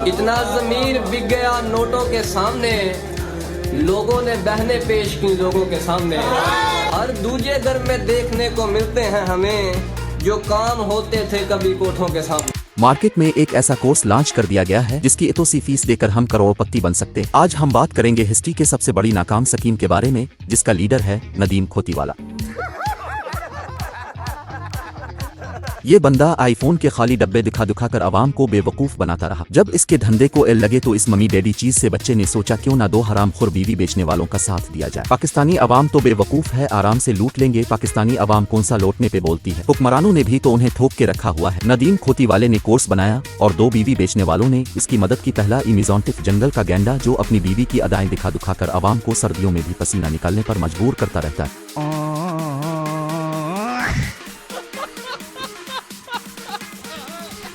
इतना जमीन बिक गया नोटों के सामने, लोगों ने बहने पेश की लोगों के सामने। हर दूजे घर में देखने को मिलते हैं हमें, जो काम होते थे कभी कोठों के सामने। मार्केट में एक ऐसा कोर्स लॉन्च कर दिया गया है जिसकी इतोसी फीस देकर हम करोड़पति बन सकते। आज हम बात करेंगे हिस्ट्री के सबसे बड़ी नाकाम स्कीम के बारे में, जिसका लीडर है नदीम खोतीवाला। ये बंदा आईफोन के खाली डब्बे दिखा दिखाकर आवाम को बेवकूफ बनाता रहा। जब इसके धंधे को एल लगे तो इस मम्मी डैडी चीज से बच्चे ने सोचा क्यों ना दो हरामखोर बीवी बेचने वालों का साथ दिया जाए। पाकिस्तानी आवाम तो बेवकूफ है, आराम से लूट लेंगे। पाकिस्तानी आवाम कौन सा लौटने पे बोलती है। हुक्मरानों ने भी तो उन्हें थोप के रखा हुआ है। नदीम खोतीवाले ने कोर्स बनाया और दो बीवी बेचने वालों ने इसकी मदद की। पहला इमिजॉन्टिफ जंगल का गैंडा जो अपनी बीवी की अदाएं दिखा दिखाकर आवाम को सर्दियों में भी पसीना निकालने पर मजबूर करता रहता है।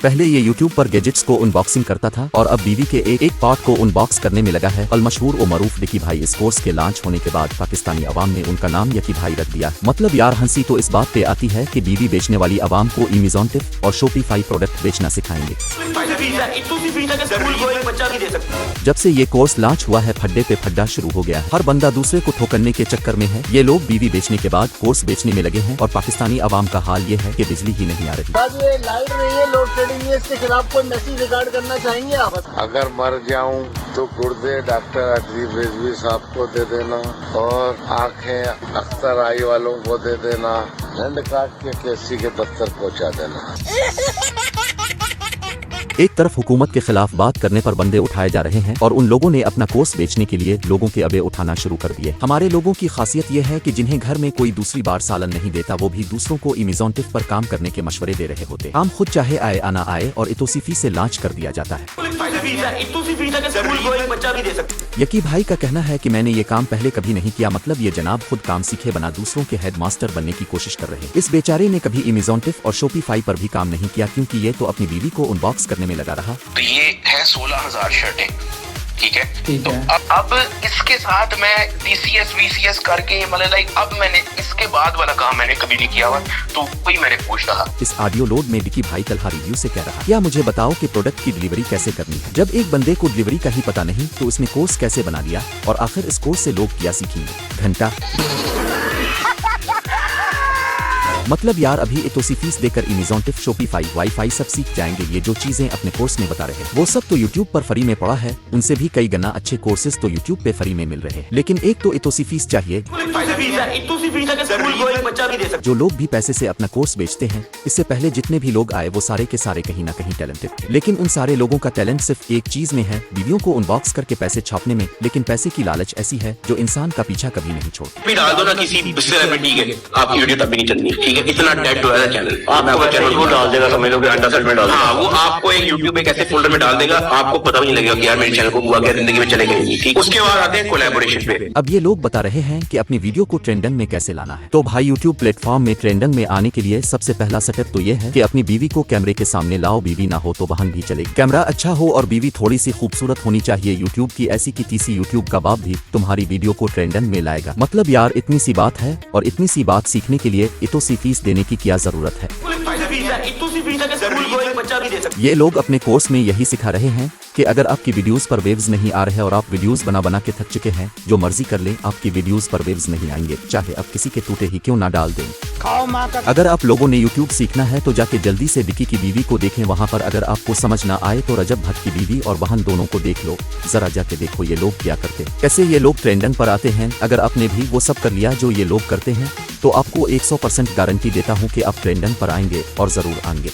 पहले ये YouTube पर गैजेट्स को अनबॉक्सिंग करता था और अब बीवी के एक पार्ट को अनबॉक्स करने में लगा है। अलमशहूर और मरूफ यकी भाई इस कोर्स के लॉन्च होने के बाद पाकिस्तानी आवाम ने उनका नाम यकी भाई रख दिया। मतलब यार हंसी तो इस बात पे आती है कि बीवी बेचने वाली आवाम को इमिजॉन्टिफ और शॉपिफाई प्रोडक्ट बेचना सिखाएंगे। जब से ये कोर्स लॉन्च हुआ है फड्डे पे फड्डा शुरू हो गया है। हर बंदा दूसरे को ठोकरने के चक्कर में है। ये लोग बीवी बेचने के बाद कोर्स बेचने में लगे हैं और पाकिस्तानी आवाम का हाल ये है कि बिजली ही नहीं आ रही। इसके खिलाफ कोई मैसेज रिकॉर्ड करना चाहेंगे आप? अगर मर जाऊं तो गुर्दे डॉक्टर अजीब रिजवी साहब को दे देना और आंखें अख्तर आई वालों को दे देना। हैंड काट के केसी के दफ्तर पहुंचा देना। एक तरफ हुकूमत के खिलाफ बात करने पर बंदे उठाए जा रहे हैं और उन लोगों ने अपना कोर्स बेचने के लिए लोगों के अबे उठाना शुरू कर दिए। हमारे लोगों की खासियत यह है कि जिन्हें घर में कोई दूसरी बार सालन नहीं देता वो भी दूसरों को इमिजॉन्टिफ पर काम करने के मशवरे दे रहे होते। काम खुद चाहे आए आना आए और इतोसी फीस से लॉन्च कर दिया जाता है। यकी भाई का कहना है कि मैंने ये काम पहले कभी नहीं किया। मतलब ये जनाब खुद काम सीखे बना दूसरों के हेडमास्टर बनने की कोशिश कर रहे हैं। इस बेचारे ने कभी इमिजॉन्टिफ और शॉपिफाई पर भी काम नहीं किया क्योंकि ये तो अपनी बीवी को अनबॉक्स करने में लगा रहा। तो ये है 16,000 शर्टें, ठीक है। तो अब इसके साथ मैं DCS VCS करके मतलब लाइक अब मैंने इसके बाद वाला काम मैंने कभी नहीं किया हुआ, तो वही मैंने पूछ रहा। इस ऑडियो लोड में विकी भाई तलहा रिव्यू से कह रहा, क्या मुझे बताओ कि प्रोडक्ट की डिलीवरी कैसे करनी है। जब एक बंदे को डिलीवरी का ही पता नहीं तो इसने कोर्स कैसे बना लिया और आखिर इस कोर्स से लोग क्या सीखेंगे। घंटा मतलब यार अभी इतोसी फीस देकर इमिजॉन्टिफ शॉपिफाई वाईफाई सब सीख जाएंगे। ये जो चीजें अपने कोर्स में बता रहे हैं वो सब तो YouTube पर फ्री में पड़ा है। उनसे भी कई गना अच्छे कोर्सेज तो YouTube पे फ्री में मिल रहे हैं, लेकिन एक तो इतोसी फीस चाहिए। जो लोग भी पैसे से अपना कोर्स बेचते हैं, इससे पहले जितने भी लोग आए वो सारे के सारे कहीं ना कहीं टैलेंटेड थे, लेकिन उन सारे लोगों का टैलेंट सिर्फ एक चीज में है, बीवियों को अनबॉक्स करके पैसे छापने में। लेकिन पैसे की लालच ऐसी है जो इंसान का पीछा कभी नहीं छोड़ती। इतना डेड हो रहा है चैनल, आपको चैनल वो डाल देगा, समझ लो कि अंडरसेट में डाल देगा। हाँ, वो आपको एक YouTube एक ऐसे फोल्डर में डाल देगा, आपको पता भी नहीं लगेगा कि यार मेरे चैनल को हुआ क्या, जिंदगी में चलेगा नहीं। ठीक, उसके बाद आते हैं कोलैबोरेशन पे। अब ये लोग बता रहे हैं कि अपनी वीडियो को ट्रेंडिंग में कैसे लाना है। तो भाई YouTube प्लेटफॉर्म में ट्रेंडिंग में आने के लिए सबसे पहला सेटअप तो ये है कि अपनी बीवी को कैमरे के सामने लाओ। बीवी ना हो तो वाहन भी चलेगी। कैमरा अच्छा हो और बीवी थोड़ी सी खूबसूरत होनी चाहिए। YouTube की ऐसी की तीसी YouTube का बाप भी तुम्हारी वीडियो को ट्रेंडिंग में लाएगा। मतलब यार इतनी सी बात है और इतनी सी बात सीखने के लिए इतोसी फीस देने की क्या जरूरत है। ये लोग अपने कोर्स में यही सिखा रहे हैं कि अगर आपकी वीडियोस पर वेव्स नहीं आ रहे और आप वीडियोस बना बना के थक चुके हैं, जो मर्जी कर ले, आपकी वीडियोस पर वेव्स नहीं आएंगे, चाहे आप किसी के टूटे ही क्यों ना डाल दें। अगर आप लोगों ने YouTube सीखना है तो जाके जल्दी से विकी की बीवी को देखें। वहाँ पर अगर आपको समझ ना आए तो रजब भट्ट की बीवी और वाहन दोनों को देख लो। जरा जाके देखो ये लोग क्या करते, कैसे ये लोग ट्रेंडिंग पर आते हैं। अगर आपने भी वो सब कर लिया जो ये लोग करते हैं तो आपको 100% गारंटी देता हूँ कि आप ट्रेंडिंग पर आएंगे और जरूर आएंगे।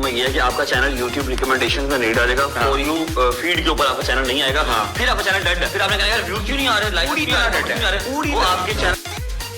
ये है कि आपका चैनल YouTube रिकमेंडेशन में नहीं डालेगा, फॉर यू फीड के ऊपर आपका चैनल नहीं आएगा। हाँ, फिर आपका चैनल डेड है। फिर आपने कहा यार व्यू क्यों नहीं आ रहे, लाइक क्यों नहीं आ रहे, वो आपके चैनल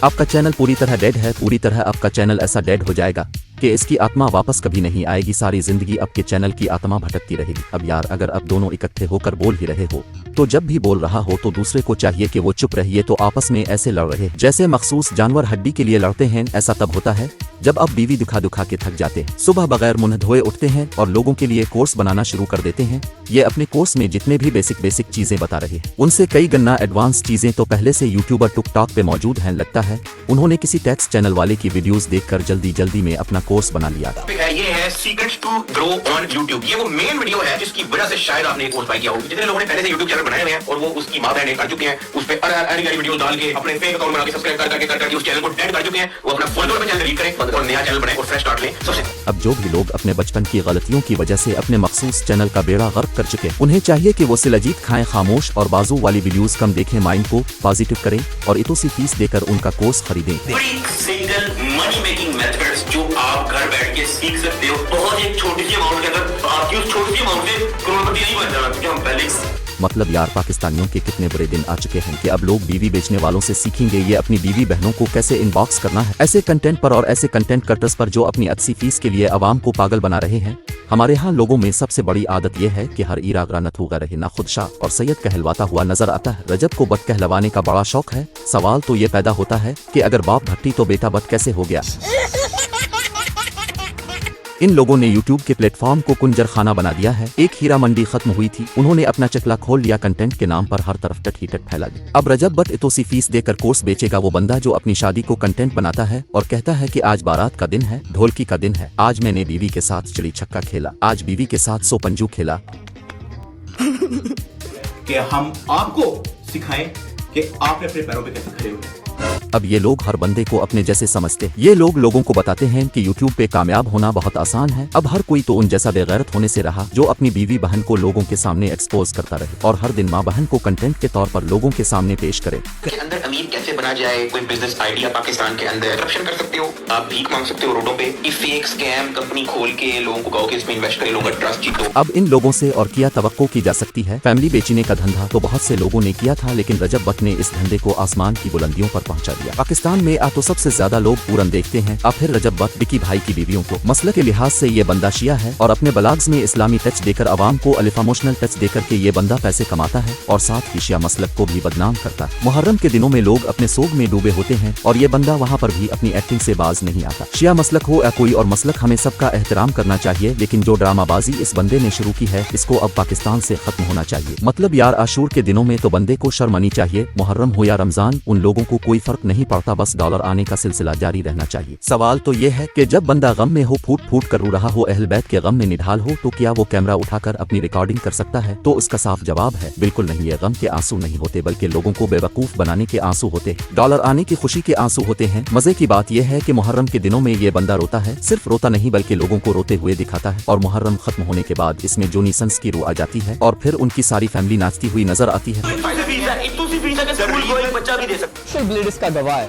आपका चैनल पूरी तरह डेड है। पूरी तरह आपका चैनल ऐसा डेड हो जाएगा कि इसकी आत्मा वापस कभी नहीं आएगी। सारी जिंदगी आपके चैनल की आत्मा भटकती रहेगी। अब यार अगर आप दोनों इकट्ठे होकर बोल ही रहे हो तो जब भी बोल रहा हो तो दूसरे को चाहिए कि वो चुप रहिए, तो आपस में ऐसे लड़ रहे जैसे मखसूस जानवर हड्डी के लिए लड़ते हैं। ऐसा तब होता है जब अब बीवी दुखा दुखा के थक जाते हैं, सुबह बगैर मुंह धोए उठते हैं और लोगों के लिए कोर्स बनाना शुरू कर देते हैं। ये अपने कोर्स में जितने भी बेसिक चीजें बता रहे हैं उनसे कई गन्ना एडवांस चीजें तो पहले से यूट्यूबर टिकटॉक पे मौजूद हैं। लगता है उन्होंने किसी टैक्स चैनल वाले की वीडियोस देखकर जल्दी में अपना कोर्स बना लिया। ये है secrets to grow on YouTube. ये वो मेन वीडियो है जिसकी वजह से शायद आपने एक कोर्स बाय किया हो। जितने लोगों ने पहले से यूट्यूब चैनल बनाए हुए हैं और वो उसकी माँ बहनें कर चुके हैं, उस पे अरे वीडियो डाल के अपने फेक अकाउंट बना के सब्सक्राइब करके उस चैनल को डेड कर चुके हैं, वो अपना फॉलोअर पे चैनल डिलीट करें और नया चैनल बनाए और फ्रेश स्टार्ट लें। सबसे अब जो भी लोग अपने बचपन की गलतियों की वजह से अपने मखसूस चैनल का बेड़ा गर्क कर चुके, उन्हें चाहिए कि वो सिलजीत खाएं खामोश और बाजू वाली वीडियोस कम देखें, माइंड को पॉजिटिव करें और इतों सी फीस देकर उनका कोर्स खरीदें। सिंगल मनी मेकिंग मेथड्स जो आप घर बैठ के सीख सकते हो। बहुत एक छोटी सी अमाउंट के अंदर आपकी उस छोटी सी अमाउंट से करोड़पति नहीं बन जाना, क्योंकि हम पहले मतलब यार पाकिस्तानियों के कितने बुरे दिन आ चुके हैं कि अब लोग बीवी बेचने वालों से सीखेंगे ये अपनी बीवी बहनों को कैसे इनबॉक्स करना है, ऐसे कंटेंट पर और ऐसे कंटेंट कटर्स पर जो अपनी अच्छी फीस के लिए आवाम को पागल बना रहे हैं। हमारे यहाँ लोगों में सबसे बड़ी आदत यह है कि हर ईरागरा नथुगा रहे ना खुद शाह और सैयद कहलवाता हुआ नजर आता है। रजब को बद कहलवाने का बड़ा शौक है। सवाल तो ये पैदा होता है कि अगर बाप भट्टी तो बेटा बद कैसे हो गया। इन लोगों ने YouTube के प्लेटफॉर्म को कुंजर खाना बना दिया है। एक हीरा मंडी खत्म हुई थी, उन्होंने अपना चकला खोल लिया, कंटेंट के नाम पर हर तरफ टट ही टट फैला दी। अब रजब बट इतोसी फीस देकर कोर्स बेचेगा वो बंदा जो अपनी शादी को कंटेंट बनाता है और कहता है कि आज बारात का दिन है, ढोलकी का दिन है, आज मैंने बीवी के साथ चिड़ी छक्का खेला, आज बीवी के साथ 100 पंजू खेला। कि हम आपको सिखाएं कि आप अपने पैरों पे कैसे खड़े हो। अब ये लोग हर बंदे को अपने जैसे समझते हैं। ये लोग लोगों को बताते हैं कि YouTube पे कामयाब होना बहुत आसान है। अब हर कोई तो उन जैसा बेगैरत होने से रहा जो अपनी बीवी बहन को लोगों के सामने एक्सपोज करता रहे और हर दिन माँ बहन को कंटेंट के तौर पर लोगों के सामने पेश करे। के अंदर अमीर कैसे बना जाए, कोई बिजनेस आइडिया पाकिस्तान के अंदर करप्शन कर सकते हो, आप भीख मांग सकते हो रोडों पे, फेक स्कैम कंपनी खोल के लोगों को कहो कि इसमें इन्वेस्ट करें, लोगों का ट्रस्ट जीतो। अब इन लोगों से और क्या तवक्को की जा सकती है। फैमिली बेचने का धंधा तो बहुत से लोगों ने किया था, लेकिन रजब बट ने इस धंधे को आसमान की बुलंदियों पर पहुंचा दिया। पाकिस्तान में तो सबसे ज्यादा लोग पूरन देखते हैं। अब फिर रजब बट डिकी भाई की बीवियों को मसले के लिहाज से ये बंदा शिया है और अपने बलाग्स में इस्लामी टच देकर अवाम को अलिफामोशनल टच देकर के ये बंदा पैसे कमाता है और साथ ही शिया मसलक को भी बदनाम करता है। मुहर्रम के दिनों में लोग अपने सोग में डूबे होते हैं और ये बंदा वहाँ पर भी अपनी एक्टिंग से बाज नहीं आता। शिया मसलक हो या कोई और मसलक, हमें सबका एहतराम करना चाहिए, लेकिन जो ड्रामाबाजी इस बंदे ने शुरू की है इसको अब पाकिस्तान से खत्म होना चाहिए। मतलब यार आशूर के दिनों में तो बंदे को शर्म आनी चाहिए, मुहर्रम हो या रमजान उन लोगों को कोई फर्क नहीं पड़ता, बस डॉलर आने का सिलसिला जारी रहना चाहिए। सवाल तो ये है कि जब बंदा गम में हो, फूट फूट कर रो रहा हो, अहल बैत के गम में निढाल हो, तो क्या वो कैमरा उठाकर अपनी रिकॉर्डिंग कर सकता है? तो उसका साफ जवाब है बिल्कुल नहीं। ये गम के आंसू नहीं होते बल्कि लोगों को बेवकूफ बनाने के आंसू होते हैं, डॉलर आने की खुशी के आंसू होते हैं। मजे की बात यह है कि मुहर्रम के दिनों में ये बंदा रोता है, सिर्फ रोता नहीं बल्कि लोगों को रोते हुए दिखाता है और मुहर्रम खत्म होने के बाद इसमें जोनी सन्स की रू आ जाती है और फिर उनकी सारी फैमिली नाचती हुई नजर आती है। सोशल ब्लेड इसका गवाह है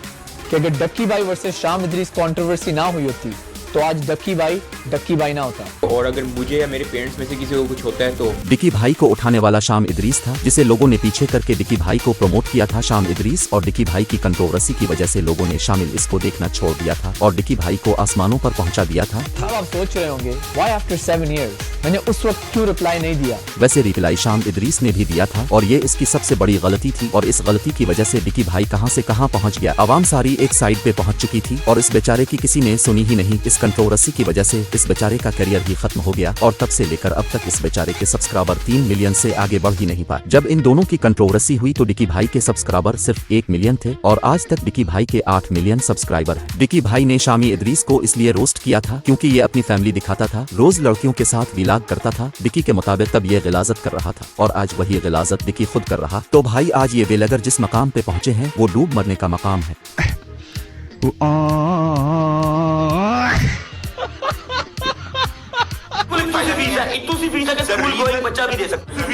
कि अगर डक्की भाई वर्सेस शाम इदरीस कंट्रोवर्सी ना हुई होती तो आज डक्की भाई ना होता। और अगर मुझे या मेरे पेरेंट्स में से किसी को कुछ होता है तो डिकी भाई को उठाने वाला शाम इदरीस था, जिसे लोगों ने पीछे करके डिकी भाई को प्रमोट किया था। शाम इदरीस और डिकी भाई की कंट्रोवर्सी की वजह से लोगों ने शामिल इसको देखना छोड़ दिया था और डिकी भाई को आसमानों पर पहुंचा दिया था। अब आप सोच रहे होंगे व्हाई आफ्टर 7 years मैंने उस वक्त क्यों रिप्लाई नहीं दिया। वैसे रिप्लाई शाम इदरीस ने भी दिया था और ये इसकी सबसे बड़ी गलती थी और इस गलती की वजह से डिकी भाई कहां से कहां पहुंच गया। आवाम सारी एक साइड पे पहुंच चुकी थी और इस बेचारे की किसी ने सुनी ही नहीं। इस कंट्रोवर्सी की वजह से इस बेचारे का करियर ही खत्म हो गया और तब से लेकर अब तक इस बेचारे के सब्सक्राइबर 3 मिलियन से आगे बढ़ ही नहीं पाए। जब इन दोनों की कंट्रोवर्सी हुई तो डिकी भाई के सब्सक्राइबर सिर्फ 1 मिलियन थे और आज तक डिकी भाई के 8 मिलियन सब्सक्राइबर हैं। डिकी भाई ने शामी इदरीस को इसलिए रोस्ट किया था क्योंकि ये अपनी फैमिली दिखाता था, रोज लड़कियों के साथ विलाग करता था। डिकी के मुताबिक तब ये गिलाजत कर रहा था और आज वही गिलाजत डिकी खुद कर रहा। तो भाई आज ये बेलगर जिस मकाम पे पहुंचे हैं वो डूब मरने का मकाम है। इतनी सी फीस है कि स्कूल को एक बच्चा भी दे सकता है।